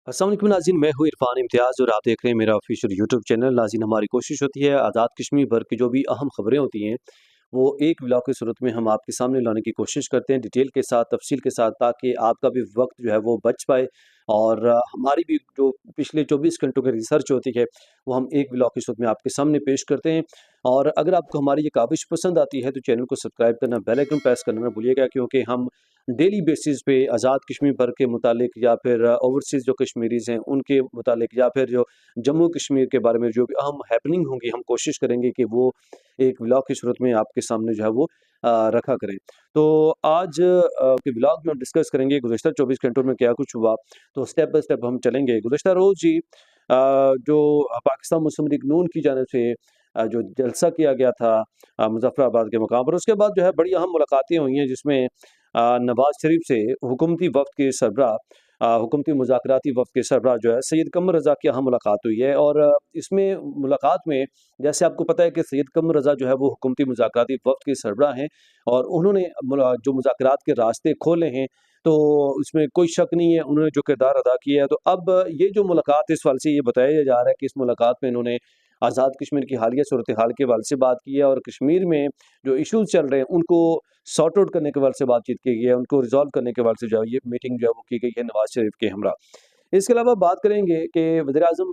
अस्सलाम वालेकुम नाज़रीन, मैं हूँ इरफान इम्तियाज़ और आप देख रहे हैं मेरा ऑफिशियल यूट्यूब चैनल। नाज़रीन, हमारी कोशिश होती है आज़ाद कश्मीर भर की जो भी अहम खबरें होती हैं वो एक व्लॉग की सूरत में हम आपके सामने लाने की कोशिश करते हैं, डिटेल के साथ, तफसील के साथ, ताकि आपका भी वक्त जो है वो बच पाए और हमारी भी जो पिछले 24 घंटों की रिसर्च होती है वो हम एक व्लॉग की सूरत में आपके सामने पेश करते हैं। और अगर आपको हमारी ये काविश पसंद आती है तो चैनल को सब्सक्राइब करना, बेल आइकन प्रेस करना ना भूलिएगा, क्योंकि हम डेली बेसिस पे आज़ाद कश्मीर भर के मुतालिक या फिर ओवरसीज़ जो कश्मीरीज़ हैं उनके मुतालिक या फिर जो जम्मू कश्मीर के बारे में जो भी अहम हैपनिंग होंगी, हम कोशिश करेंगे कि वो एक व्लॉग की सूरत में आपके सामने जो है वो रखा करें। तो आज के व्लॉग में हम डिस्कस करेंगे गुज़श्ता 24 घंटों में क्या कुछ हुआ। तो स्टेप बाय स्टेप हम चलेंगे। गुज़श्ता रोज़ जी जो पाकिस्तान मुस्लिम लीग नून की जानिब से जो जलसा किया गया था मुज़फ़्फ़राबाद के मुकाम पर, उसके बाद जो है बड़ी अहम मुलाकातें हुई हैं, जिसमें नवाज़ शरीफ से हुकूमती वफ़द के सरबराह हुकूमती मुज़ाकराती वफ़द के सरबराह जो है सैयद कमर रज़ा की अहम मुलाकात हुई है। और इसमें मुलाकात में जैसे आपको पता है कि सैयद कमर रज़ा जो है वो हुकूमती मुज़ाकराती वफ़द के सरबराह हैं और उन्होंने जो मुज़ाकरात के रास्ते खोले हैं, तो उसमें कोई शक नहीं है उन्होंने जो किरदार अदा किया है। तो अब ये जो मुलाकात, इस हवाले से ये बताया जा रहा है कि इस मुलाकात में इन्होंने आज़ाद कश्मीर की हालिया सूरत हाल के हवाले से बात की है और कश्मीर में जो इश्यूज़ चल रहे हैं उनको सॉर्ट आउट करने के हवाले से बातचीत की गई है, उनको रिज़ॉल्व करने के हवाले से जो है ये मीटिंग जो है वो की गई है नवाज़ शरीफ के हमरा। इसके अलावा बात करेंगे कि वज़ीर-ए-आज़म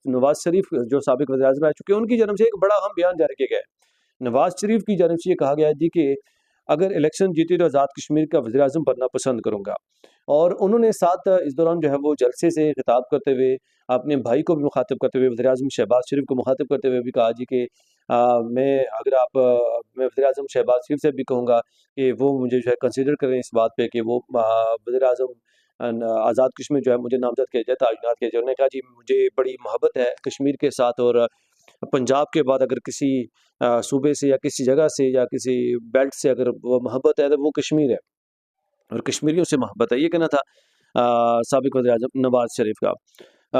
नवाज़ शरीफ जो साबिक वज़ीर-ए-आज़म रह चुके हैं, उनकी जानब से एक बड़ा अहम बयान जारी किया गया है। नवाज़ शरीफ की जानब से ये कहा गया है जी कि अगर इलेक्शन जीती तो आज़ाद कश्मीर का वज़ीर-ए-आज़म बनना पसंद करूँगा। और उन्होंने साथ इस दौरान जो है वो जलसे से खिताब करते हुए अपने भाई को भी मुखातिब करते हुए, वज़ीर-ए-आज़म शहबाज़ शरीफ को मुखातिब करते हुए भी कहा जी कि मैं वज़ीर-ए-आज़म शहबाज़ शरीफ से भी कहूँगा कि वो मुझे जो है कंसीडर करें इस बात पे कि वो वज़ीर-ए-आज़म आज़ाद कश्मीर जो है मुझे नामज़द किया जाए, तैनात किया जाए। उन्होंने कहा जी मुझे बड़ी मोहब्बत है कश्मीर के साथ, और पंजाब के बाद अगर किसी सूबे से या किसी जगह से या किसी बेल्ट से अगर वो मोहब्बत है तो वो कश्मीर है और कश्मीरियों से मोहब्बत है। ये कहना था साबिक़ वज़ीर-ए-आज़म नवाज़ शरीफ का।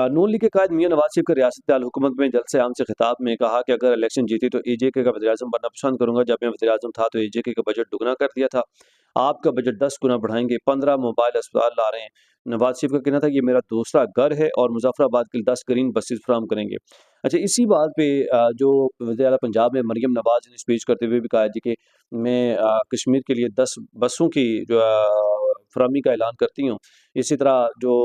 नून लीग के कायद मियाँ नवाज़ शरीफ का रियासत-ए हुकूमत में जलसे आम से खिताब में कहा कि अगर इलेक्शन जीती तो एजेके का वज़ीर-ए-आज़म बनना पसंद करूँगा। जब मैं वज़ीर-ए-आज़म था तो एजेके का बजट दुगना कर दिया था। आपका बजट 10 गुना बढ़ाएँगे, 15 मोबाइल अस्पताल ला रहे हैं। नवाज़ शरीफ का कहना था ये मेरा दूसरा घर है और मुज़फ़्फ़राबाद के लिए 10 ग्रीन बसेस फराहम करेंगे। अच्छा, इसी बात पे जो वज़ीर आला पंजाब में मरियम नवाज़ ने स्पीच करते हुए भी कहा जी कि मैं कश्मीर के लिए 10 बसों की जो फराहमी का ऐलान करती हूँ। इसी तरह जो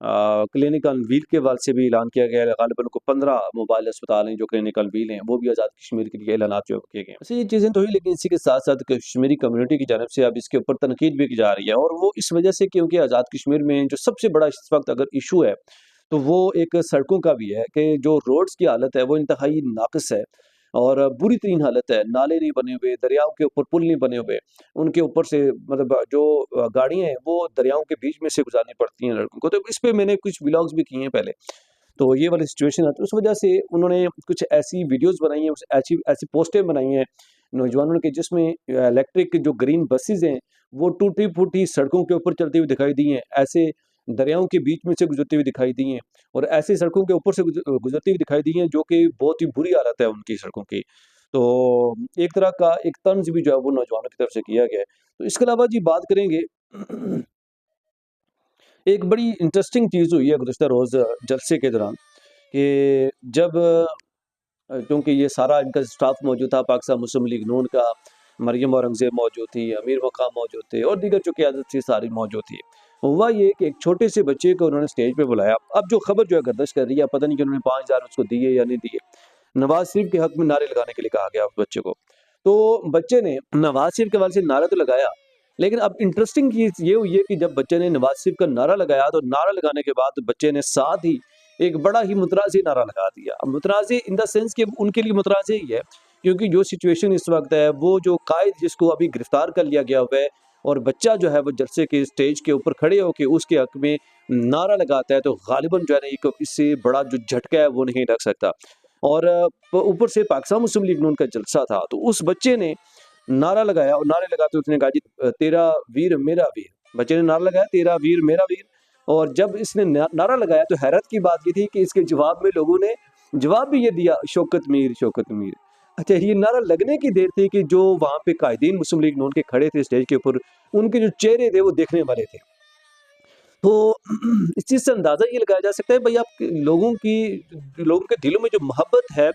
क्लिनिक ऑन व्हील के हवाले से भी ऐलान किया गया है। ग़ालिबन को 15 मोबाइल अस्पताल हैं जो क्लिनिक ऑन व्हील हैं, वो भी आज़ाद कश्मीर के लिए ऐलानात जो किए गए हैं। वैसे ये चीज़ें तो हुई, लेकिन इसी के साथ-साथ कश्मीरी कम्युनिटी की जानब से अब इसके ऊपर तनकीद भी की जा रही है, और वो इस वजह से क्योंकि आज़ाद कश्मीर में जो सबसे बड़ा इस वक़्त अगर इश्यू है, तो वो एक सड़कों का भी है कि जो रोड्स की हालत है वो इंतहाई नाक़िस है और बुरी तरीन हालत है। नाले नहीं बने हुए, दरियाओं के ऊपर पुल नहीं बने हुए। उनके ऊपर से मतलब जो गाड़ियाँ हैं वो दरियाओं के बीच में से गुज़ारनी पड़ती हैं लड़कों को। तो इस पे मैंने कुछ व्लॉग्स भी किए हैं पहले। तो ये वाली सिचुएशन है, तो उस वजह से उन्होंने कुछ ऐसी वीडियोज़ बनाई हैं, कुछ ऐसी ऐसी पोस्टें बनाई हैं नौजवानों के, जिसमें इलेक्ट्रिक जो ग्रीन बसेज़ हैं, वो टूटी-फूटी सड़कों के ऊपर चलती हुई दिखाई दी हैं। ऐसे दरियाओं के बीच में से गुज़रती हुई दिखाई दी हैं और ऐसी सड़कों के ऊपर से गुज़रती हुई दिखाई दी हैं जो कि बहुत ही बुरी हालत है उनकी सड़कों की। तो एक तरह का एक तंज़ भी जो है वो नौजवानों की तरफ से किया गया है। तो इसके अलावा जी बात करेंगे एक बड़ी इंटरेस्टिंग चीज़ हुई है गुज़िश्ता रोज़ जलसे के दौरान कि जब क्योंकि ये सारा इनका स्टाफ मौजूद था, पाकिस्तान मुस्लिम लीग नून का, मरियम औरंगज़ेब मौजूद थी, अमीर मकाम मौजूद थे और दीगर जो क़यादत थी सारी मौजूद थी। हुआ ये कि एक छोटे से बच्चे को उन्होंने स्टेज पे बुलाया। अब जो खबर जो है गर्दिश कर रही है, पता नहीं कि उन्होंने 5000 उसको दिए या नहीं दिए। नवाज़ शरीफ के हक़ में नारे लगाने के लिए कहा गया उस बच्चे को। तो बच्चे ने नवाज़ शरीफ के हवाले से नारा तो लगाया, लेकिन अब इंटरेस्टिंग चीज़ ये हुई है कि जब बच्चे ने नवाज़ शरीफ का नारा लगाया, तो नारा लगाने के बाद बच्चे ने साथ ही एक बड़ा ही मुतराज़ी नारा लगा दिया। मुतराज़ी इन द सेंस कि उनके लिए मुतराज़ी ही है, क्योंकि जो सिचुएशन इस वक़्त है, वो जो कायद जिसको अभी गिरफ़्तार कर लिया गया हुआ है और बच्चा जो है वो जलसे के स्टेज के ऊपर खड़े होके उसके हक़ में नारा लगाता है, तो ग़ालिबन जो है ना एक इससे बड़ा जो झटका है वो नहीं लग सकता। और ऊपर से पाकिस्तान मुस्लिम लीग नून का जलसा था, तो उस बच्चे ने नारा लगाया और नारे लगाते उसने कहा जी तेरा वीर मेरा वीर। बच्चे ने नारा लगाया तेरा वीर मेरा वीर, और जब इसने नारा लगाया तो हैरत की बात ये थी कि इसके जवाब में लोगों ने जवाब भी ये दिया, शौकत मीर शौकत मीर। अच्छा, ये नारा लगने की देर थी कि जो वहाँ पे कायदीन मुस्लिम लीग नून के खड़े थे स्टेज के ऊपर, उनके जो चेहरे थे वो देखने वाले थे। तो इस चीज़ से अंदाज़ा ये लगाया जा सकता है भई आप लोगों के दिलों में जो मोहब्बत है,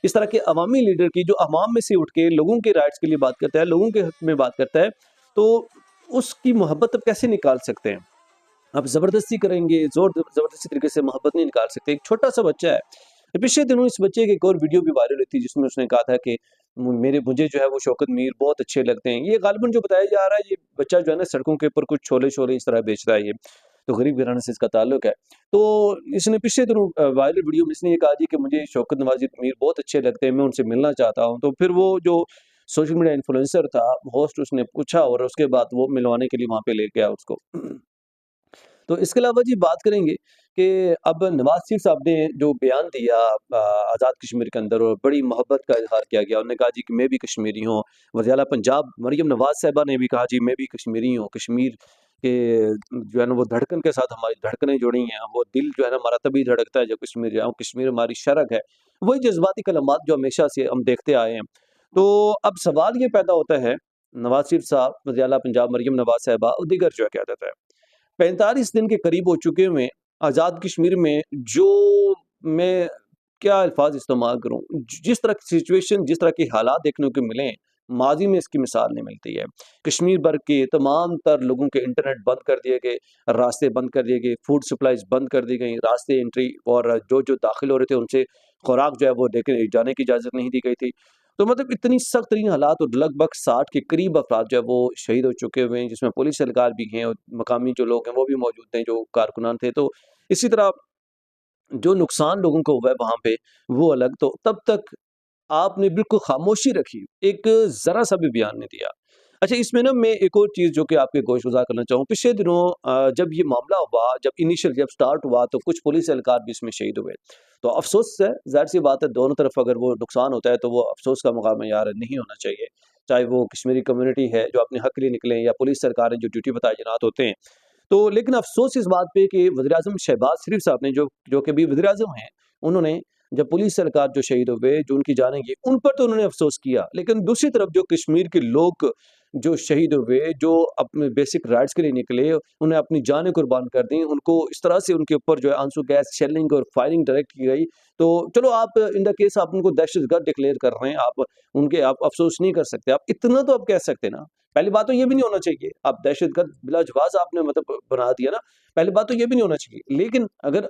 इस तरह के अवामी लीडर की जो अवाम में से उठ के लोगों के राइट्स के लिए बात करता है, लोगों के हक में बात करता है, तो उसकी मोहब्बत आप कैसे निकाल सकते हैं? आप ज़बरदस्ती करेंगे, ज़बरदस्ती तरीके से मोहब्बत नहीं निकाल सकते। एक छोटा-सा बच्चा है, पिछले दिनों इस बच्चे की एक और वीडियो भी वायरल हुई थी जिसमें उसने कहा था कि मुझे जो है वो शौकत मीर बहुत अच्छे लगते हैं। ये गालिबन जो बताया जा रहा है ये बच्चा जो है ना सड़कों के ऊपर कुछ छोले-शोले इस तरह बेच रहा है ये, तो गरीब घराने से इसका ताल्लुक है। तो इसने पिछले दिनों वायरल वीडियो में इसने ये कहा जी कि मुझे शौकत नवाज़ मीर बहुत अच्छे लगते हैं, मैं उनसे मिलना चाहता हूँ। तो फिर वो जो सोशल मीडिया इन्फ्लुएंसर था, होस्ट उसने पूछा और उसके बाद वो मिलवाने के लिए वहाँ पे ले गया उसको। तो इसके अलावा जी बात करेंगे कि अब नवाज़ शरीफ साहब ने जो बयान दिया आज़ाद कश्मीर के अंदर और बड़ी मोहब्बत का इज़हार किया गया। उन्होंने कहा जी कि मैं भी कश्मीरी हूँ। वज़ीर-ए-आला पंजाब मरियम नवाज़ साहिबा ने भी कहा जी मैं भी कश्मीरी हूँ। कश्मीर के जो है ना वो धड़कन के साथ हमारी धड़कनें जुड़ी हैं। वो दिल जो है ना हमारा तभी धड़कता है जब कश्मीर जाऊँ, कश्मीर हमारी शरक है। वही जज़्बाती कलमात जो हमेशा से हम देखते आए हैं। तो अब सवाल ये पैदा होता है, नवाज़ शरीफ साहब, वज़ीर-ए-आला पंजाब मरियम नवाज़ साहिबा और दीगर जो है क्या कहता है 45 दिन के करीब हो चुके हुए आज़ाद कश्मीर में जो मैं क्या अल्फ़ाज़ इस्तेमाल करूँ, जिस तरह की सिचुएशन, जिस तरह के हालात देखने को मिले हैं, माज़ी में इसकी मिसाल नहीं मिलती है। कश्मीर भर के तमाम तर लोगों के इंटरनेट बंद कर दिए गए, रास्ते बंद कर दिए गए, फूड सप्लाइज़ बंद कर दी गई, रास्ते एंट्री और जो दाखिल हो रहे थे उनसे खुराक जो है वो लेके जाने की इजाज़त नहीं दी गई थी। तो मतलब इतनी सख्त तरीन हालात और लगभग 60 के करीब अफ़राद जो है वो शहीद हो चुके हुए हैं, जिसमें पुलिस एहलकार भी हैं और मकामी जो लोग हैं वो भी मौजूद हैं, जो कारकुनान थे। तो इसी तरह जो नुकसान लोगों को हुआ है वहाँ पे, वो अलग। तो तब तक आपने बिल्कुल खामोशी रखी, एक ज़रा-सा भी बयान नहीं दिया। अच्छा इसमें ना मैं एक और चीज़ जो कि आपके गोशगुज़ार करना चाहूँ, पिछले दिनों जब ये मामला हुआ, जब स्टार्ट हुआ तो कुछ पुलिस एहलकार भी इसमें शहीद हुए। तो अफ़सोस है, ज़ाहिर-सी बात है दोनों तरफ अगर वो नुकसान होता है तो वो अफ़सोस का मुकाम है यार नहीं होना चाहिए। चाहे वो कश्मीरी कम्युनिटी है जो अपने हक़ के लिए निकले या पुलिस सरकारें जो ड्यूटी पे तैनात होते हैं। तो लेकिन अफ़सोस इस बात पे कि वज़ीर-ए-आज़म शहबाज़ शरीफ़ साहब ने जो कि अभी वज़ीर-ए-आज़म हैं, उन्होंने जब पुलिस सरकार जो शहीद हुए, जो उनकी जानें गई, उन पर तो उन्होंने अफ़सोस किया, लेकिन दूसरी तरफ जो कश्मीर के लोग जो शहीद हुए, जो अपने बेसिक राइट्स के लिए निकले, उन्हें अपनी जानें कुर्बान कर दी, उनको इस तरह से उनके ऊपर जो है आंसू गैस, शेलिंग और फायरिंग डायरेक्ट की गई। तो चलो आप इन द केस आप उनको दहशतगर्द डिक्लेयर कर रहे हैं, आप अफ़सोस नहीं कर सकते। आप इतना तो आप कह सकते हैं ना। पहली बात तो ये भी नहीं होना चाहिए, आप दहशतगर्द बिलाजवाज़ आपने मतलब बना दिया ना, पहली बात तो ये भी नहीं होना चाहिए। लेकिन अगर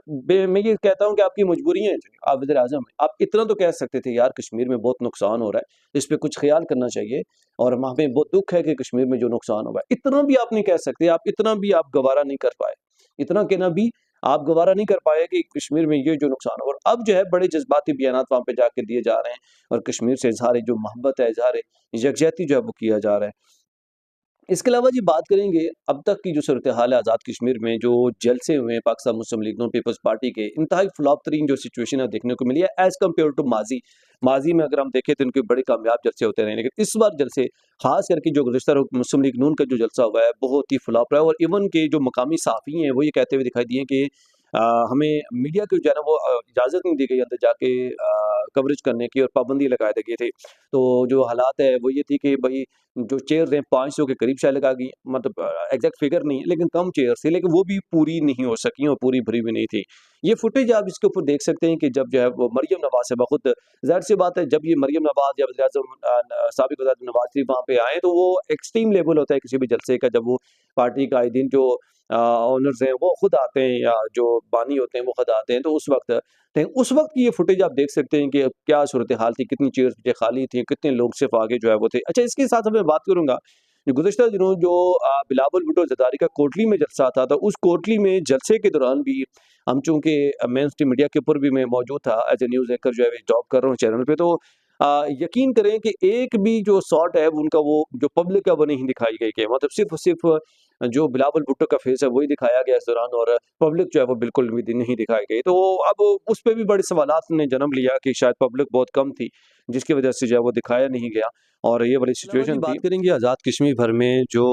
मैं ये कहता हूँ कि आपकी मजबूरियाँ हैं, आप वज़ीर-ए-आज़म हैं, आप इतना तो कह सकते थे यार कश्मीर में बहुत नुकसान हो रहा है, इस पे कुछ ख़्याल करना चाहिए और हमें बहुत दुःख है कि कश्मीर में जो नुकसान हुआ है। इतना भी आप नहीं कह सकते, आप इतना भी आप गवारा नहीं कर पाए। इतना कहना भी आप गवारा नहीं कर पाए कि कश्मीर में ये जो नुकसान हुआ और अब जो है बड़े जज़्बाती बयानात वहाँ पे जाके दिए जा रहे हैं और कश्मीर से इज़हार जो मोहब्बत है, इज़हार यकजहती जो है वो किया जा रहा है। इसके अलावा जी बात करेंगे अब तक की जो सूरत-ए-हाल है आज़ाद कश्मीर में जो जलसे हुए हैं पाकिस्तान मुस्लिम लीग नून पीपल्स पार्टी के इंतहाई फ्लॉप तरीन जो सिचुएशन है देखने को मिली है एज़ कम्पेयर टू माज़ी। माज़ी में अगर हम देखें तो इनके बड़े कामयाब जलसे होते रहे हैं, लेकिन इस बार जलसे ख़ास करके जो गुज़िश्ता मुस्लिम लीग नून का जो जलसा हुआ है बहुत ही फ्लॉप रहा है और इवन के जो मकामी सहाफ़ी हैं वो ये कहते हुए दिखाई दिए कि हमें मीडिया को जो है ना वो इजाज़त नहीं दी गई अंदर जाके कवरेज करने की और पाबंदी लगा दी गई थी। तो जो हालात है वो ये थी कि भई जो चेयर्स हैं 500 के करीब शायद लगा गई मतलब एग्ज़ैक्ट फिगर नहीं है लेकिन कम चेयर्स थी लेकिन वो भी पूरी नहीं हो सकी और पूरी भरी भी नहीं थी। ये फुटेज आप इसके ऊपर देख सकते हैं कि जब जो है वो मरियम नवाज़ साहिबा खुद ज़ाहिर-सी बात है जब ये मरियम नवाज़ या वज़ीर-ए-आज़म साबिक़ वज़ीर-ए-आज़म नवाज़ शरीफ वहाँ पे आए तो वो एक्सट्रीम लेवल होता है किसी भी जलसे का जब वो पार्टी का आए दिन जो ओनर्स हैं वो खुद आते हैं या जो बानी होते हैं वो खुद आते हैं तो उस वक़्त की ये फुटेज आप देख सकते हैं कि अब क्या सूरत-ए-हाल थी, कितनी चेयर्स पीछे खाली थी, कितने लोग सिर्फ़ आगे जो है वो थे। अच्छा इसके साथ अब मैं बात करूँगा, गुज़िश्ता दिनों जो बिलावल भुट्टो ज़रदारी का कोटली में जलसा था, तो उस कोटली में जलसे के दौरान भी हम चूँकि मेन स्ट्रीम मीडिया के ऊपर भी मैं मौजूद था एज़ अ न्यूज़ एंकर जो है जॉब कर रहा हूँ चैनल पे, तो यकीन करें कि एक भी जो शॉट है उनका वो जो पब्लिक है वो नहीं दिखाई गई कि मतलब सिर्फ़ और सिर्फ़ जो बिलावल भुट्टो का फेस है वही दिखाया गया इस दौरान और पब्लिक जो है वो बिल्कुल भी नहीं दिखाई गई। तो अब उस पे भी बड़े सवालात ने जन्म लिया कि शायद पब्लिक बहुत कम थी, जिसकी वजह से जो है वो दिखाया नहीं गया और ये बड़ी सिचुएशन थी। बात करेंगे आज़ाद कश्मीर भर में जो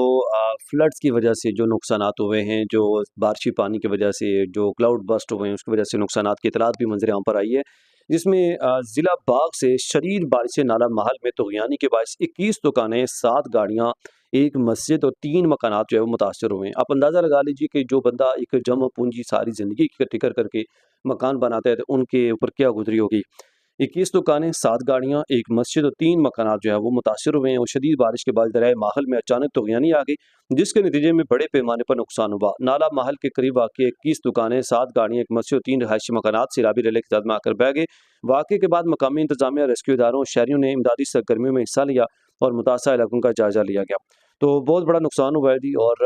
फ्लड्स की वजह से जो नुकसानात हुए हैं, जो बारिशी पानी की वजह से जो क्लाउड बर्स्ट हुए हैं, उसकी वजह से नुकसानात की इतलात भी मंज़र-ए-आम पर आई है। जिसमें ज़िला बाग से शदीद बारिश से नाला महल में तुग़यानी के बायस 21 दुकानें, 7 गाड़ियाँ, एक मस्जिद और 3 मकानात जो है वो मुतासर हुए हैं। आप अंदाज़ा लगा लीजिए कि जो बंदा एक जमा पूँजी सारी ज़िंदगी इकट्ठी कर कर के मकान बनाता है, तो उनके ऊपर क्या गुज़री होगी। 21 दुकानें, 7 गाड़ियाँ, 1 मस्जिद और 3 मकानात जो है वो मुतासर हुए हैं और शदीद बारिश के बाद दरियाए माहल में अचानक तूफ़ानी आ गई, जिसके नतीजे में बड़े पैमाने पर नुकसान हुआ। नाला माहल के करीब वाक़ 21 दुकानें, 7 गाड़ियाँ, 1 मस्जिद और 3 रहायशी मकानात सैलाबी रेले के साथ में आकर बह गए। वाक़े के बाद मकामी इंतज़ामिया, रेस्क्यू इदारों और शहरियों ने इमदादी सरगर्मियों में हिस्सा लिया और मुतासरा इलाकों का जायज़ा लिया गया। तो बहुत बड़ा नुकसान हुआ है जी। और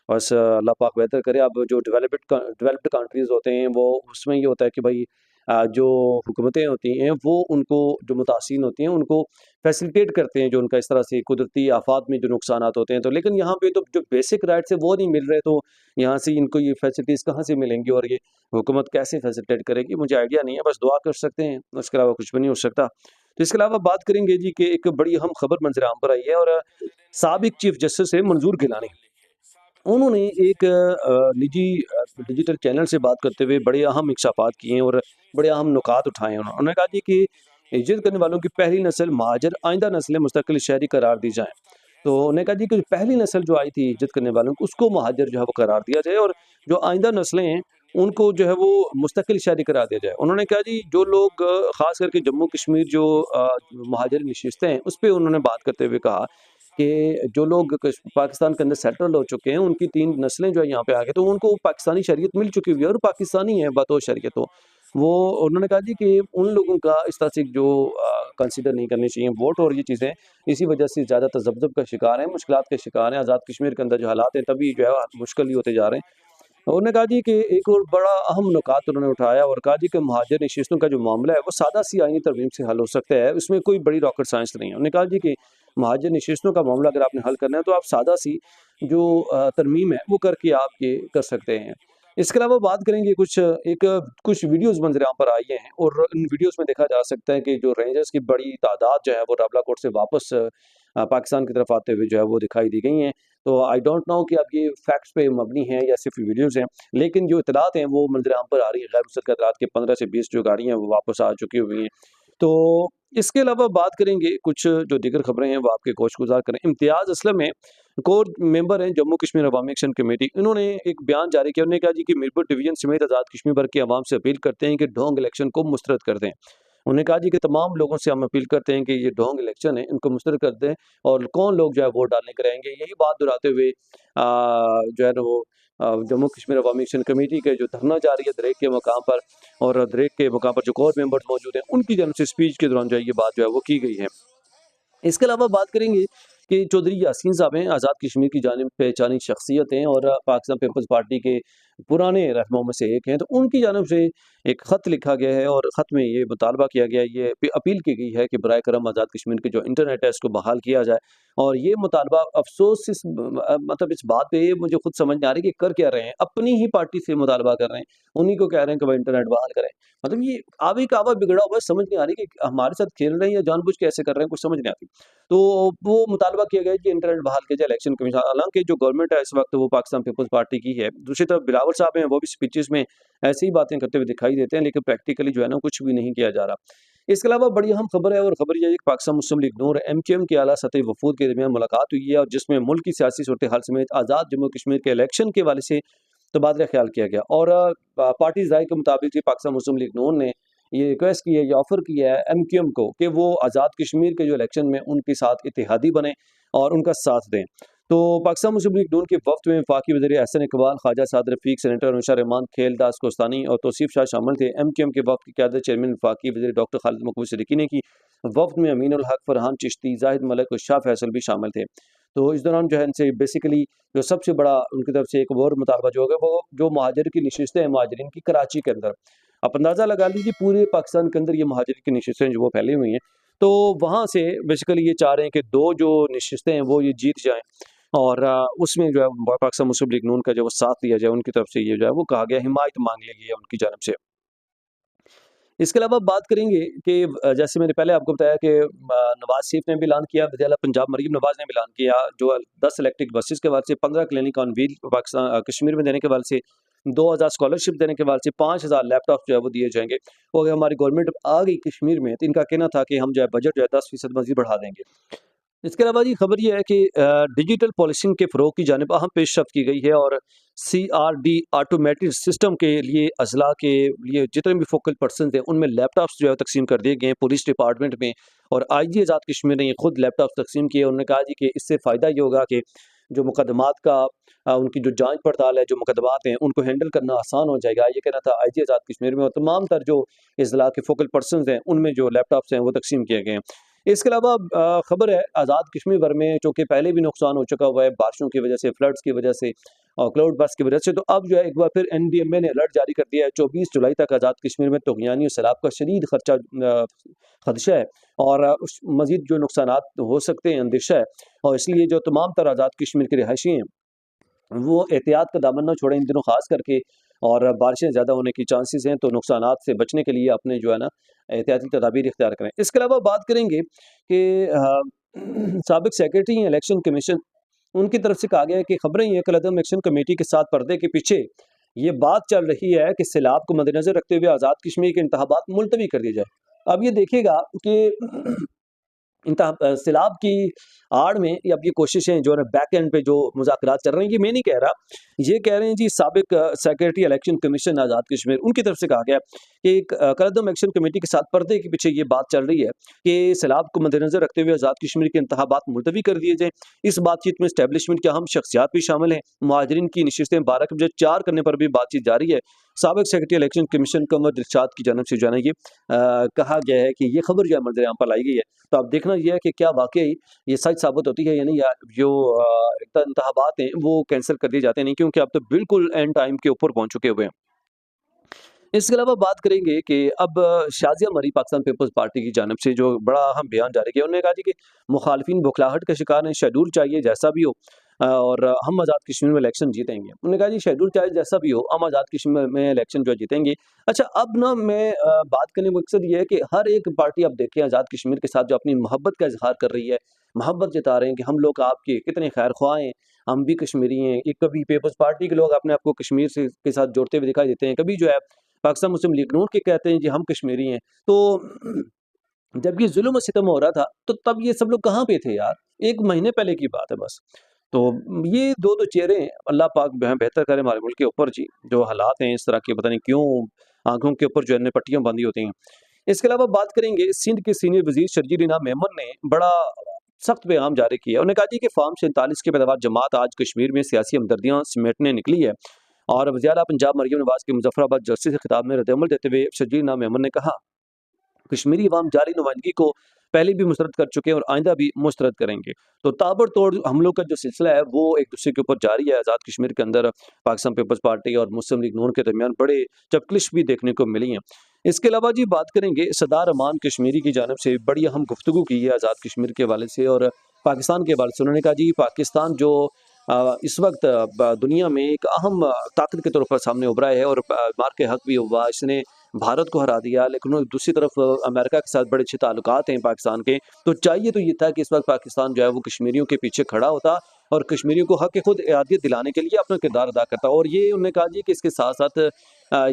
बस अल्लाह पाक बेहतर करे। अब जो डेवलप्ड कंट्रीज़ होते हैं, वो उसमें ये होता है कि भाई जो हुकूमतें होती हैं, वो उनको जो मुतासिन होती हैं, उनको फैसिलिटेट करते हैं, जो उनका इस तरह से कुदरती आफ़ात में जो नुकसानात होते हैं। तो लेकिन यहाँ पे तो जो बेसिक राइट्स है वो नहीं मिल रहे, तो यहाँ से इनको ये फैसिलिटीज़ कहाँ से मिलेंगी और ये हुकूमत कैसे फैसिलिटेट करेगी, मुझे आइडिया नहीं है। बस दुआ कर सकते हैं, उसके अलावा कुछ भी नहीं हो सकता। तो इसके अलावा बात करेंगे जी कि एक बड़ी अहम खबर मंज़र-आम पर आई है और साबिक चीफ जस्टिस है मंजूर गिलानी। उन्होंने एक निजी डिजिटल चैनल से बात करते हुए बड़े अहम इक्शाफ़ात किए हैं और बड़े अहम नुकात उठाए हैं। उन्होंने कहा जी कि हिजरत करने वालों की पहली नस्ल महाजर, आइंदा नस्लें मुस्तकिल शहरी करार दी जाएँ। तो उन्होंने कहा जी कि पहली नस्ल जो आई थी हिजरत करने वालों को, उसको महाजर जो है वो करार दिया जाए और जो आइंदा नस्लें हैं, उनको जो है वो मुस्तकिल शहरी करार दिया जाए। उन्होंने कहा जी जो लोग ख़ास करके जम्मू कश्मीर जो महाजरी नशिस्तें हैं, उस पे उन्होंने बात करते हुए कहा कि जो लोग पाकिस्तान के अंदर सेटल हो चुके हैं, उनकी 3 नस्लें जो है यहाँ पे आ गए, तो उनको पाकिस्तानी शरीयत मिल चुकी हुई है और पाकिस्तानी है बतौर शरीयत। तो वो उन्होंने कहा जी कि उन लोगों का इस तरह से जो कंसीडर नहीं करनी चाहिए वोट और ये चीज़ें, इसी वजह से ज़्यादा तज़ब्ज़ुब का शिकार हैं, मुश्किलात के शिकार हैं। आज़ाद कश्मीर के अंदर जो हालात हैं, तभी जो है मुश्किल ही होते जा रहे हैं। उन्होंने कहा जी कि एक और बड़ा अहम नुकात उन्होंने उठाया और कहा जी कि महाजर नशिस्तों का जो मामला है, वो सादा-सी आईनी तरमीम से हल हो सकता है, उसमें कोई बड़ी रॉकेट साइंस नहीं है। उन्होंने कहा जी कि महाजर नशिस्तों का मामला अगर आपने हल करना है, तो आप सादा-सी जो तरमीम है, वो करके आप ये कर सकते हैं। इसके अलावा बात करेंगे कुछ वीडियोज़ मंज़र-आम पर आई हैं और इन वीडियोज़ में देखा जा सकता है कि जो रेंजर्स की बड़ी तादाद जो है, वो रावलाकोट से वापस पाकिस्तान की तरफ आते हुए जो है, वो दिखाई दी गई हैं। तो आई डोंट नो कि अब ये फैक्ट्स पे मबनी है या सिर्फ़ वीडियोज़ हैं, लेकिन जो इत्तलात हैं वो मंज़र-आम पर आ रही हैं। गैर मुसल्लह इत्तलात के 15 से 20 जो गाड़ियाँ हैं वो वापस आ चुकी हुई हैं। तो इसके अलावा बात करेंगे कुछ जो दीगर खबरें हैं वो आपके गोशगुज़ार करें। इम्तियाज़ असलम है, कोर मेंबर हैं जम्मू कश्मीर अवामी एक्शन कमेटी। इन्होंने एक बयान जारी किया। उन्होंने कहा जी कि मीरपुर डिवीज़न समेत आज़ाद कश्मीर भर के अवाम से अपील करते हैं कि ढोंग इलेक्शन को मुस्तरद कर दें। उन्होंने कहा जी कि तमाम लोगों से हम अपील करते हैं कि ये ढोंग इलेक्शन है, इनको मुस्तरद कर दें और कौन लोग जो है वोट डालने के रहेंगे। यही बात दोहराते हुए जो है ना वो जम्मू कश्मीर अवामी एक्शन कमेटी के जो धरना जारी है दरेक के मकाम पर और दरेक के मकाम पर जो कोर मेंबर्स मौजूद हैं, उनकी जानिब से स्पीच के दौरान जो है ये बात जो है वो की गई है। इसके अलावा बात करेंगे कि चौधरी यासीन साहब हैं, आज़ाद कश्मीर की जानिब पहचानी शख्सियत हैं और पाकिस्तान पीपल्स पार्टी के पुराने रहनुमाओं में से एक हैं। तो उनकी जानिब से एक ख़त लिखा गया है और ख़त में ये मुतालबा किया गया है, ये अपील की गई है कि बराए करम आज़ाद कश्मीर के जो इंटरनेट है इसको बहाल किया जाए। और ये मुतालबा अफ़सोस मतलब इस बात पे मुझे खुद समझ नहीं आ रही कि कर क्या रहे हैं। अपनी ही पार्टी से मुतालबा कर रहे हैं, उन्हीं को कह रहे हैं कि भाई इंटरनेट बहाल करें। मतलब ये आवे-कावा बिगड़ा हुआ है, समझ नहीं आ रही कि हमारे साथ खेल रहे हैं या जानबूझ के ऐसे कर रहे हैं, कुछ समझ नहीं आती। तो वो मुतालबा किया गया है कि इंटरनेट बहाल किया जाए इलेक्शन कमीशन। हालाँकि जो गवर्नमेंट है इस वक़्त वो पाकिस्तान पीपल्स पार्टी की है। दूसरी तरफ बिलावल साहब हैं, वो भी स्पीचेज़ में ऐसी ही बातें करते हुए दिखाई देते हैं, लेकिन प्रैक्टिकली जो है ना कुछ भी नहीं किया जा रहा। इसके अलावा बड़ी अहम खबर है और खबर ये है कि पाकिस्तान मुस्लिम लीग नून एमक्यूएम के आला सतही वफूद के दरमियान मुलाकात हुई है और जिसमें मुल्क की सियासी सूरत-ए-हाल समेत आज़ाद जम्मू कश्मीर के इलेक्शन के हवाले से तबादला ख्याल किया गया। और पार्टी ज़ाय के मुताबिक जी पाकिस्तान मुस्लिम लीग नून ने ये रिक्वेस्ट की है, ये ऑफ़र किया है एमक्यूएम को कि वो आज़ाद कश्मीर के जो इलेक्शन में उनके साथ इत्तेहादी बने और उनका साथ दें। तो पाकिस्तान मुस्लिम लीग नून के वफ़द में वफाकी वज़ीर एहसन इकबाल, ख्वाजा साद रफ़ीक, सेनेटर अनुशा रहमान, खेलदास कोस्तानी और तौसीफ़ शाह शामिल थे। एमक्यूएम के वफ़द की क़यादत चेयरमैन वफाकी वज़ीर डॉक्टर खालिद मकबूल सिद्दीकी ने की। वफ़द में अमीन उल हक, फरहान चिश्ती, ज़ाहिद मलिक और शाह फैसल भी शामिल थे। तो इस दौरान जो है इनसे बेसिकली जो सबसे बड़ा उनकी तरफ से एक और मुतालबा जो होगा वो जो महाजर की नशिस्तें हैं महाजरीन की कराची के अंदर। आप अंदाज़ा लगा लीजिए पूरे पाकिस्तान के अंदर ये महाजरीन की नशिस्तें जो वो फैली हुई हैं। तो वहाँ से बेसिकली ये चाह रहे हैं कि 2 जो नशिस्तें हैं वो ये जीत जाएँ और उसमें जो है पाकिस्तान मुस्लिम लीग नून का जो वो साथ दिया जाए, उनकी तरफ से ये जो है वो कहा गया, हिमायत माँग ली गई है उनकी जानिब से। इसके अलावा बात करेंगे कि जैसे मैंने पहले आपको बताया कि नवाज़ शरीफ ने भी ऐलान किया, वज़ीर-ए-आला पंजाब मरीम नवाज़ ने भी ऐलान किया, जो 10 इलेक्ट्रिक बसेस के हवाले से, 15 clinic on wheel Pakistan Kashmir में देने के हवाले से, 2000 स्कॉलरशिप देने के हवाले से, 5000 लैपटॉप जो है वो दिए जाएँगे। और अगर हमारी गवर्नमेंट आ गई कश्मीर में, तो इनका कहना था कि हम जो है बजट जो है 10% मज़ीद बढ़ा देंगे। इसके अलावा जी खबर ये है कि डिजिटल पॉलिसिंग के फ़रोग़ की जानिब अहम पेशरफ़्त की गई है और सीआरडी ऑटोमेटेड सिस्टम के लिए अज़ला के लिए जितने भी फोकल पर्सन्स हैं उनमें लैपटॉप्स जो है तकसीम कर दिए गए हैं पुलिस डिपार्टमेंट में। और आईजी आज़ाद कश्मीर ने ये खुद लैपटॉप्स तकसीम किए। उन्होंने कहा जी कि इससे फ़ायदा ये होगा कि जो मुकदमात का उनकी जो जाँच पड़ताल है, जो मुकदमात हैं उनको हैंडल करना आसान हो जाएगा। ये कहना था आईजी आज़ाद कश्मीर में और तमाम तर जो अज़ला के फोकल पर्सन्स हैं उनमें जो लैपटॉप्स हैं वो तकसीम किए गए हैं। इसके अलावा खबर है आज़ाद कश्मीर भर में चूँकि पहले भी नुकसान हो चुका हुआ है बारिशों की वजह से, फ्लड्स की वजह से और क्लाउड बर्स्ट की वजह से, तो अब जो है एक बार फिर एनडीएमए ने अलर्ट जारी कर दिया है। 24 जुलाई तक आज़ाद कश्मीर में तुग़यानी और सैलाब का शदीद खदशा है और उस मज़ीद जो नुकसानात हो सकते हैं अंदेशा है। और इसलिए जो तमाम तर आज़ाद कश्मीर के रिहायशी हैं वो एहतियात का दामन ना छोड़ें इन दिनों ख़ास करके। और बारिशें ज़्यादा होने की चांसेस हैं तो नुकसानात से बचने के लिए अपने जो है ना एहतियाती तदाबीर इख्तियार करें। इसके अलावा बात करेंगे कि साबिक़ सेक्रेटरी इलेक्शन कमीशन उनकी तरफ से कहा गया है कि खबरें ये कलअदम इलेक्शन कमेटी के साथ पर्दे के पीछे ये बात चल रही है कि सैलाब को मद्देनज़र रखते हुए आज़ाद कश्मीर के इंतखाबात मुलतवी कर दिए जाए। अब ये देखिएगा कि सैलाब की आड़ में ये अब ये कोशिशें जो है बैक एंड पे जो मुज़ाकरात चल रहे हैं, ये मैं नहीं कह रहा, ये कह रहे हैं जी साबिक़ secretary election commission Azad Kashmir, उनकी तरफ से कहा गया कि एक कलअदम इलेक्शन कमेटी के साथ पर्दे के पीछे ये बात चल रही है कि सैलाब को मद्देनज़र रखते हुए आज़ाद कश्मीर के इंतखाबात मुलतवी कर दिए जाएँ। इस बातचीत में एस्टैब्लिशमेंट के अहम शख्सियात भी शामिल हैं। मुहाजिरीन की नशिस्तें 12 के बजाय 4 करने पर भी बातचीत जारी है। साबिक़ सेक्रेटरी इलेक्शन कमीशन कमर दिलशाद की जानब से जो है ना ये कहा गया है कि ये खबर जो है मंज़र-ए-आम पर लाई गई है। तो अब देखना ये है कि क्या वाक़ई ये सच साबित होती है या नहीं, या जो इंतखाबात हैं वो कैंसल कर दिए जाते हैं नहीं, क्योंकि अब तो बिल्कुल एंड टाइम के ऊपर पहुँच चुके हुए हैं। इसके अलावा बात करेंगे कि अब शाज़िया मरी पाकिस्तान पीपल्स पार्टी की जानिब से जो बड़ा अहम बयान जारी किया। उन्होंने कहा जी कि मुखालिफिन बौखलाहट का शिकार हैं, शेड्यूल चाहिए जैसा भी हो और हम आज़ाद कश्मीर में इलेक्शन जीतेंगे। उन्होंने कहा जी शेड्यूल चाहे जैसा भी हो, हम आज़ाद कश्मीर में इलेक्शन जो है जीतेंगे। अच्छा, अब ना मैं बात करने का मकसद ये है कि हर एक पार्टी अब देखें आज़ाद कश्मीर के साथ जो अपनी मोहब्बत का इज़हार कर रही है, मोहब्बत जता रहे हैं कि हम लोग आपके कितने खैर ख्वाह हैं, हम भी कश्मीरी हैं। एक कभी पीपल्स पार्टी के लोग अपने आप को कश्मीर से के साथ जोड़ते हुए दिखाई देते हैं, कभी जो है पाकिस्तान मुस्लिम लीग नून के कहते हैं जी हम कश्मीरी हैं। तो जब ये ज़ुल्म और सितम हो रहा था, तो तब ये सब लोग कहाँ पे थे यार? 1 महीने पहले की बात है बस। तो ये 2-2 चेहरे हैं, अल्लाह पाक जो है बेहतर करे हमारे मुल्क के ऊपर जी। जो हालात हैं इस तरह के, पता नहीं क्यों आँखों के ऊपर जो है पट्टियाँ बंधी होती हैं। इसके अलावा बात करेंगे सिंध के सीनियर वज़ीर शर्जील इनाम मेमन ने बड़ा सख्त पैगाम जारी किया। उन्होंने कहा जी कि फार्म 47 की पैदावार जमात आज कश्मीर में सियासी हमदर्दियाँ समेटने निकली है। और वज़ीर आला पंजाब मरियम नवाज़ के मुज़फ़्फ़राबाद जलसे से खिताब में रद्द-ए-अमल देते हुए शर्जील इनाम मेमन ने कहा, कश्मीरी अवाम जाली नुमाइंदगी को पहले भी मुस्तरद कर चुके हैं और आइंदा भी मुस्तरद करेंगे। तो ताबड़तोड़ हमलों का जो सिलसिला है वो एक दूसरे के ऊपर जारी है। आज़ाद कश्मीर के अंदर पाकिस्तान पीपल्स पार्टी और मुस्लिम लीग नून के दरमियान बड़े चपकलिश भी देखने को मिली हैं। इसके अलावा जी बात करेंगे सदार अमान कश्मीरी की जानिब से बड़ी अहम गुफ्तगू की है आज़ाद कश्मीर के हवाले से और पाकिस्तान के हवाले से। उन्होंने कहा जी पाकिस्तान जो इस वक्त दुनिया में एक अहम ताकत के तौर पर सामने उभरा है और मार के हक भी हुआ, इसने भारत को हरा दिया। लेकिन दूसरी तरफ अमेरिका के साथ बड़े अच्छे ताल्लुकात हैं पाकिस्तान के। तो चाहिए तो ये था कि इस वक्त पाकिस्तान जो है वो कश्मीरियों के पीछे खड़ा होता और कश्मीरियों को हक खुद इयादियत दिलाने के लिए अपना किरदार अदा करता। और ये उन्होंने कहा जी कि इसके साथ-साथ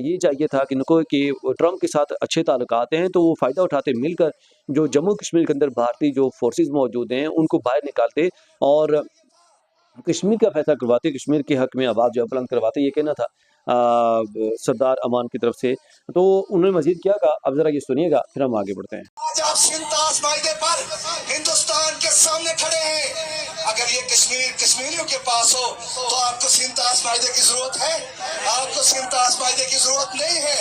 ये चाहिए था कि इनको कि ट्रंप के साथ अच्छे ताल्लुकात हैं तो वो फ़ायदा उठाते मिलकर जो जम्मू कश्मीर के अंदर भारतीय जो फ़ोर्सेज़ मौजूद हैं उनको बाहर निकालते और कश्मीर का फैसला करवाते, कश्मीर के हक में आवाज़ जो है बुलंद करवाते। ये कहना था सरदार अमान की तरफ से। तो उन्होंने मज़ीद क्या कहा, अब ज़रा ये सुनिएगा, फिर हम आगे बढ़ते हैं। आज आप सिंतास मायदे पर हिंदुस्तान के सामने खड़े हैं। अगर ये कश्मीर कश्मीरियों के पास हो तो आपको सिंतास मायदे की जरूरत है, आपको सिंतास मायदे की जरूरत नहीं है।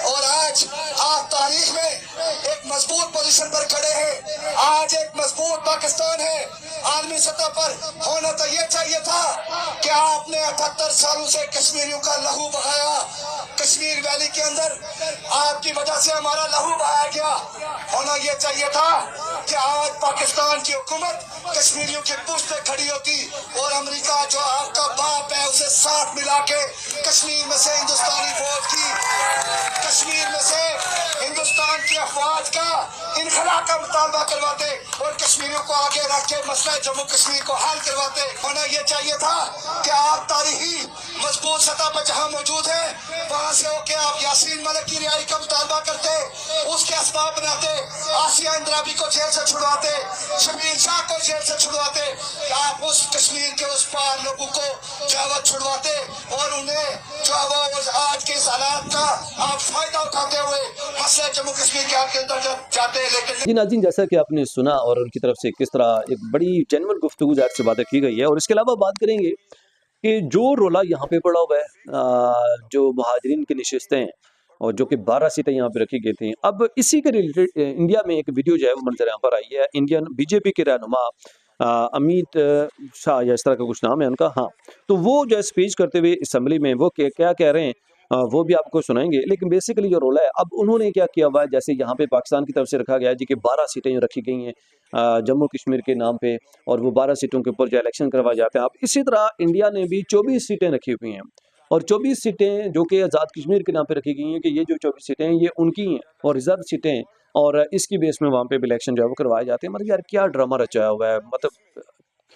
और आज आप तारीख में एक मजबूत पोजीशन पर खड़े हैं। आज एक मजबूत पाकिस्तान है। आलमी सतह पर होना तो ये चाहिए था कि आपने 78 सालों से कश्मीरियों का लहू बहाया। कश्मीर वैली के अंदर आपकी वजह से हमारा लहू बहाया गया। होना ये चाहिए था कि आज पाकिस्तान की हुकूमत कश्मीरियों की पुश्त पे खड़ी होती और अमेरिका जो आपका बाप है उसे साथ मिला के कश्मीर में से हिंदुस्तानी फौज की, कश्मीर में से हिंदुस्तान की अफवाज का इनखला का मुतालबा करवाते और कश्मीरियों को आगे रख के मसला जम्मू कश्मीर को हल करवाते। होना ये चाहिए था कि आप तारीखी मजबूत सतह पर जहाँ मौजूद है वहां से होके आप यासीन मलिक की रिहाई का मुतालबा करते, उसके असबाब बनाते, आसिया इंद्राबी को जेल से छुड़वाते, शमीर शाह को जेल से छुड़वाते, आप उस कश्मीर के उस पार लोगों को जावत छुड़वाते और उन्हें जो वो आज के इस हालात का आप फायदा उठाते हुए मसले जम्मू कश्मीर के आपके अंदर जाते हैं। लेकिन जी नाज़रीन, जैसा कि आपने सुना और उनकी तरफ से किस तरह एक बड़ी जेन्युइन गुफ्तगू ज़ाहिर सी बात है की गई है। और इसके अलावा बात करेंगे कि जो रोला यहाँ पे पड़ा हुआ है, जो मुहाजिरीन की नशिस्तें हैं और जो कि 12 सीटें यहाँ पे रखी गई थी। अब इसी के रिलेटेड इंडिया में एक वीडियो जो है वो मंजर यहाँ पर आई है। इंडियन बीजेपी के रहनुमा अमित शाह या इस तरह का कुछ नाम है उनका, हाँ। तो वो जो है स्पीच करते हुए असेंबली में वो क्या कह रहे हैं, वो भी आपको सुनाएंगे। लेकिन बेसिकली जो रोला है, अब उन्होंने क्या किया हुआ है, जैसे यहाँ पे पाकिस्तान की तरफ से रखा गया है जी कि 12 सीटें जो रखी गई हैं जम्मू कश्मीर के नाम पे, और वो 12 सीटों के ऊपर जो इलेक्शन करवाए जाते हैं। अब इसी तरह इंडिया ने भी 24 सीटें रखी हुई हैं, और 24 सीटें जो कि आज़ाद कश्मीर के नाम पे रखी गई हैं कि ये जो 24 सीटें हैं ये उनकी हैं और रिजर्व सीटें हैं, और इसकी बेस में वहाँ पे भी इलेक्शन जो है वो करवाए जाते हैं। मतलब यार क्या ड्रामा रचाया हुआ है, मतलब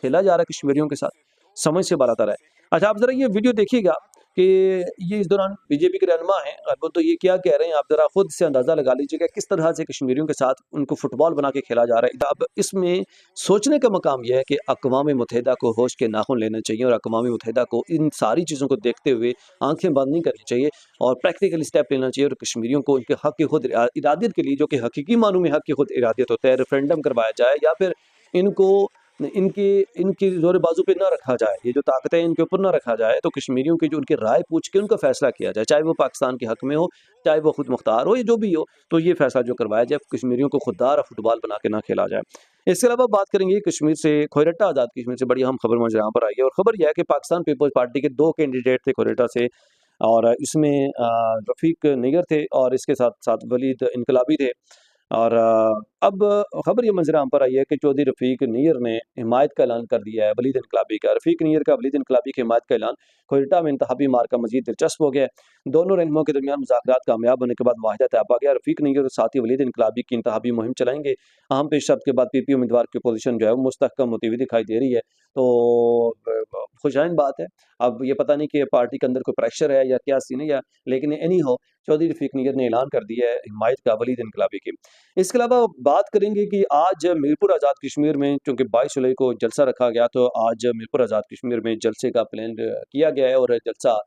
खेला जा रहा है कश्मीरियों के साथ, समझ से बाहर आता रहा है। अच्छा, आप ज़रा ये वीडियो देखिएगा कि ये इस दौरान बीजेपी के रहनुमा हैं, और वो तो ये क्या कह रहे हैं, आप ज़रा खुद से अंदाज़ा लगा लीजिएगा किस तरह से कश्मीरियों के साथ उनको फुटबॉल बना के खेला जा रहा है। अब इसमें सोचने का मकाम यह है कि अक़वाम मुत्तहिदा को होश के नाखून लेने चाहिए, और अक़वाम मुत्तहिदा को इन सारी चीज़ों को देखते हुए आंखें बंद नहीं करनी चाहिए और प्रैक्टिकल स्टेप लेना चाहिए, और कश्मीरियों को उनके हक़ की खुद इरादियत के लिए, जो कि हकीकी मानों में हक़ की खुद इरादियत होता है, रेफरेंडम करवाया जाए, या फिर इनको इनकी इनकी ज़ोर बाजू पे ना रखा जाए, ये जो ताकत है इनके ऊपर ना रखा जाए। तो कश्मीरियों की जो उनकी राय पूछ के उनका फ़ैसला किया जाए, चाहे वो पाकिस्तान के हक़ में हो, चाहे वो खुद मुख्तार हो, या जो भी हो। तो ये फ़ैसला जो करवाया जाए, कश्मीरियों को खुददार फुटबॉल बना के ना खेला जाए। इसके अलावा बात करेंगे कश्मीर से, खोरठा आज़ाद कश्मीर से बड़ी अहम खबर मुझे यहाँ पर आई है, और ख़बर यह है कि पाकिस्तान पीपल्स पार्टी के 2 कैंडिडेट थे खोरठा से, और इसमें रफ़ीक नैयर थे और इसके साथ-साथ वलीद इनकलाबी थे। और अब खबर ये मंज़र आम पर आई है कि चौधरी रफ़ीक नैयर ने हिमायत का ऐलान कर दिया है वलीद इनकलाबी का। रफ़ीक नैयर का वलीद इनकलाबी की हिमायत का ऐलान कोयटा में इंतखाबी मार्का मज़ीद दिलचस्प हो गया है। दोनों रहनुमाओं के दरमियान मुज़ाकरात कामयाब होने के बाद मुआहिदा तय पा गया। रफ़ीक नैयर और साथ ही वलीद इनकलाबी की इंतखाबी मुहिम चलाएँगे। अहम पेशरफ्त के बाद पीपी उम्मीदवार की पोज़ीशन जो है वो मुस्तहकम होती हुई दिखाई दे रही है। तो खुशैन बात है। अब ये पता नहीं कि पार्टी के अंदर कोई प्रेशर है या क्या सीन है, या लेकिन एनी हाउ चौधरी रफ़ीक नैयर ने ऐलान कर दिया है हिमायत का वलीद इनकलाबी की। इसके अलावा बात करेंगे कि आज मीरपुर आज़ाद कश्मीर में चूँकि 22 जुलाई को जलसा रखा गया, तो आज मीरपुर आज़ाद कश्मीर में जलसे का प्लान किया गया है, और जलसा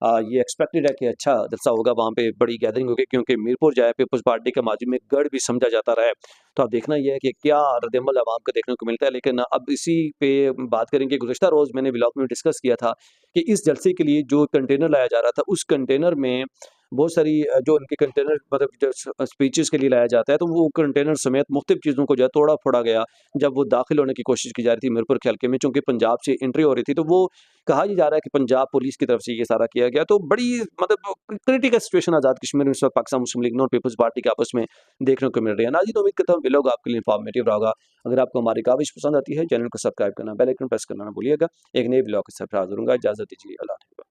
ये एक्सपेक्टेड है कि अच्छा जलसा होगा, वहाँ पे बड़ी गैदरिंग होगी, क्योंकि मीरपुर जो है पीपल्स पार्टी का माजी में गढ़ भी समझा जाता रहा है। तो अब देखना ये है कि क्या रद्द-ए-अमल अवाम को देखने को मिलता है। लेकिन अब इसी पे बात करेंगे, गुज़िश्ता रोज़ मैंने व्लॉग में डिस्कस किया था कि इस जलसे के लिए जो कंटेनर लाया जा रहा था, उस कंटेनर में बहुत सारी जो उनके कंटेनर, मतलब जो स्पीचेज़ के लिए लाया जाता है, तो वो कंटेनर समेत मुख्तलिफ़ चीज़ों को जो है तोड़ा-फोड़ा गया जब वो दाखिल होने की कोशिश की जा रही थी मीरपुर के हल्के में, चूँकि पंजाब से एंट्री हो रही थी। तो वो कहा ये जा रहा है कि पंजाब पुलिस की तरफ से ये सारा किया गया। तो बड़ी मतलब क्रिटिकल सिचुएशन आज़ाद कश्मीर में इस वक़्त पाकिस्तान मुस्लिम लीग और पीपल्स पार्टी के आपस में देखने को मिल रही है। नाज़रीन, उम्मीद करता हूँ व्लॉग आपके लिए इन्फॉर्मेटिव रहा होगा। अगर आपको हमारी काविश पसंद आती है, चैनल को सब्सक्राइब करना, बेल आइकन प्रेस करना ना भूलिएगा। एक नए व्लॉग के साथ हाज़िर होऊँगा। इजाज़त दीजिए। अल्लाह हाफ़िज़।